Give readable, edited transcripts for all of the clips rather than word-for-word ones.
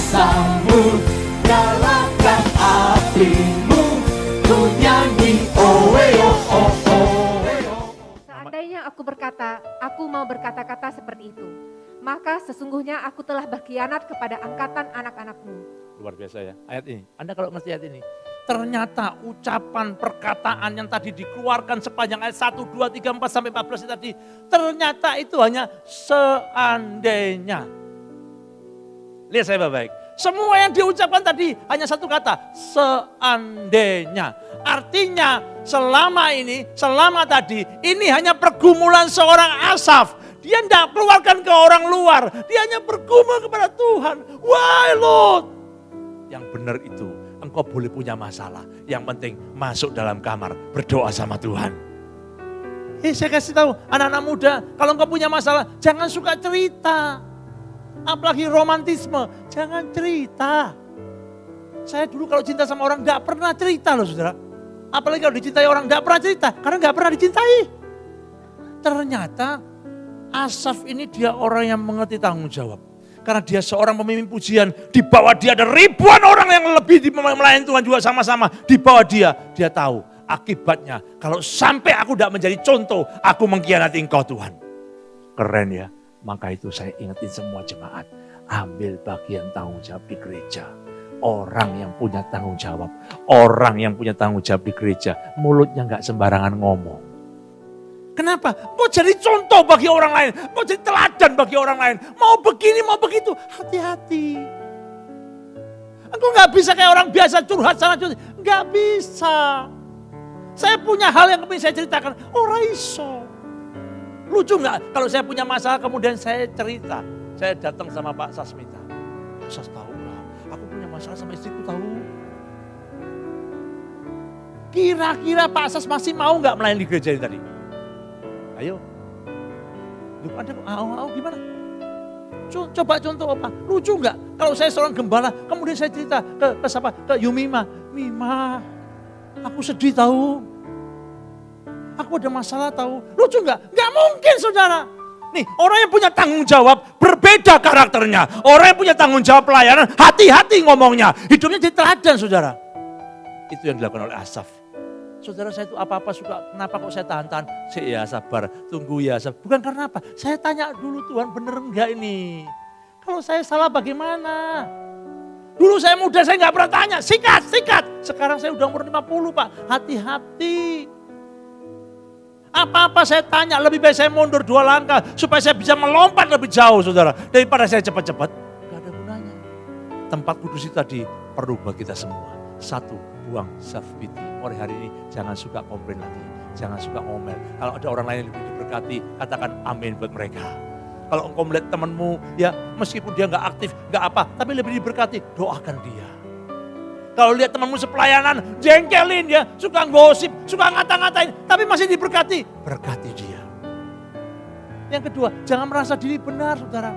kuasamu, nyalakan apimu, ku nyanyi oh. Seandainya aku berkata, aku mau berkata-kata seperti itu, maka sesungguhnya aku telah berkhianat kepada angkatan anak-anakmu. Luar biasa ya, ayat ini. Anda kalau ngerti ayat ini, ternyata ucapan perkataan yang tadi dikeluarkan sepanjang ayat 1, 2, 3, 4 sampai 14 tadi, ternyata itu hanya seandainya. Lihat saya baik-baik. Semua yang diucapkan tadi hanya satu kata, seandainya. Artinya selama tadi, ini hanya pergumulan seorang Asaf. Dia tidak keluarkan ke orang luar, dia hanya bergumul kepada Tuhan. Why Lord? Yang benar itu, engkau boleh punya masalah. Yang penting masuk dalam kamar, berdoa sama Tuhan. Saya kasih tahu anak-anak muda, kalau engkau punya masalah, jangan suka cerita. Apalagi romantisme, jangan cerita. Saya dulu kalau cinta sama orang gak pernah cerita loh saudara. Apalagi kalau dicintai orang gak pernah cerita, karena gak pernah dicintai. Ternyata Asaf ini dia orang yang mengerti tanggung jawab. Karena dia seorang pemimpin pujian, di bawah dia ada ribuan orang yang lebih melayani Tuhan juga sama-sama. Di bawah dia tahu akibatnya. Kalau sampai aku tidak menjadi contoh, aku mengkhianati engkau Tuhan. Keren ya. Maka itu saya ingetin semua jemaat, ambil bagian tanggung jawab di gereja. Orang yang punya tanggung jawab, di gereja, mulutnya gak sembarangan ngomong. Kenapa? Mau jadi contoh bagi orang lain, mau jadi teladan bagi orang lain, mau begini, mau begitu, hati-hati. Engkau gak bisa kayak orang biasa curhat sana curhat, gak bisa. Saya punya hal yang ingin saya ceritakan, ora iso. Lucu nggak kalau saya punya masalah kemudian saya cerita. Saya datang sama Pak Sasmita. Pak Sas tahu lah, aku punya masalah sama istriku tahu. Kira-kira Pak Sas masih mau nggak melayani di gereja ini tadi? Ayo. Loh, Anda gimana? Coba contoh apa? Lucu nggak kalau saya seorang gembala kemudian saya cerita ke siapa? Ke Yumima. Mima, aku sedih tahu. Aku ada masalah tahu. Lucu nggak? Nggak mungkin saudara. Nih orang yang punya tanggung jawab berbeda karakternya. Orang yang punya tanggung jawab pelayanan hati-hati ngomongnya. Hidupnya jadi teladan saudara. Itu yang dilakukan oleh Asaf. Saudara saya itu apa-apa suka. Kenapa kok saya tahan-tahan? Ya sabar, tunggu ya. Bukan karena apa. Saya tanya dulu Tuhan bener enggak ini. Kalau saya salah bagaimana? Dulu saya muda saya nggak pernah tanya. Sikat. Sekarang saya udah umur 50 Pak. Hati-hati. Apa-apa saya tanya, lebih baik saya mundur 2 langkah supaya saya bisa melompat lebih jauh saudara. Daripada saya cepat-cepat, gak ada gunanya. Tempat kudus itu tadi perlu buat kita semua. 1, buang self pity. Mulai hari ini jangan suka komplain lagi, jangan suka ngomel. Kalau ada orang lain yang lebih diberkati, katakan amin buat mereka. Kalau engkau melihat temanmu, ya meskipun dia gak aktif, gak apa, tapi lebih diberkati, doakan dia. Kalau lihat temanmu sepelayanan, jengkelin ya, suka gosip, suka ngata-ngatain, tapi masih diberkati, berkati dia. Yang kedua, jangan merasa diri benar saudara.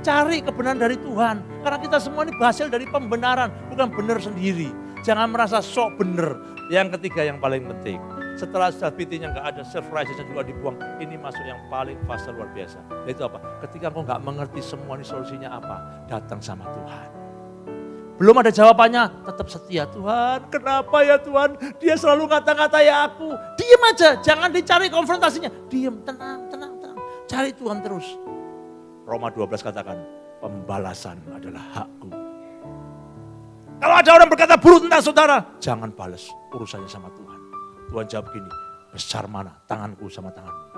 Cari kebenaran dari Tuhan, karena kita semua ini berhasil dari pembenaran, bukan benar sendiri. Jangan merasa sok benar. Yang ketiga yang paling penting, setelah self-pity-nya gak ada, self-righteousness juga dibuang, ini masuk yang paling fase luar biasa. Itu apa? Ketika engkau gak mengerti semua ini solusinya apa, datang sama Tuhan. Belum ada jawabannya, tetap setia. Tuhan, kenapa ya Tuhan? Dia selalu ngata-ngatai aku. Diam aja, jangan dicari konfrontasinya. Diam, tenang. Cari Tuhan terus. Roma 12 katakan, pembalasan adalah hakku. Kalau ada orang berkata buruk tentang saudara, jangan balas, urusannya sama Tuhan. Tuhan jawab gini, besar mana tanganku sama tanganmu.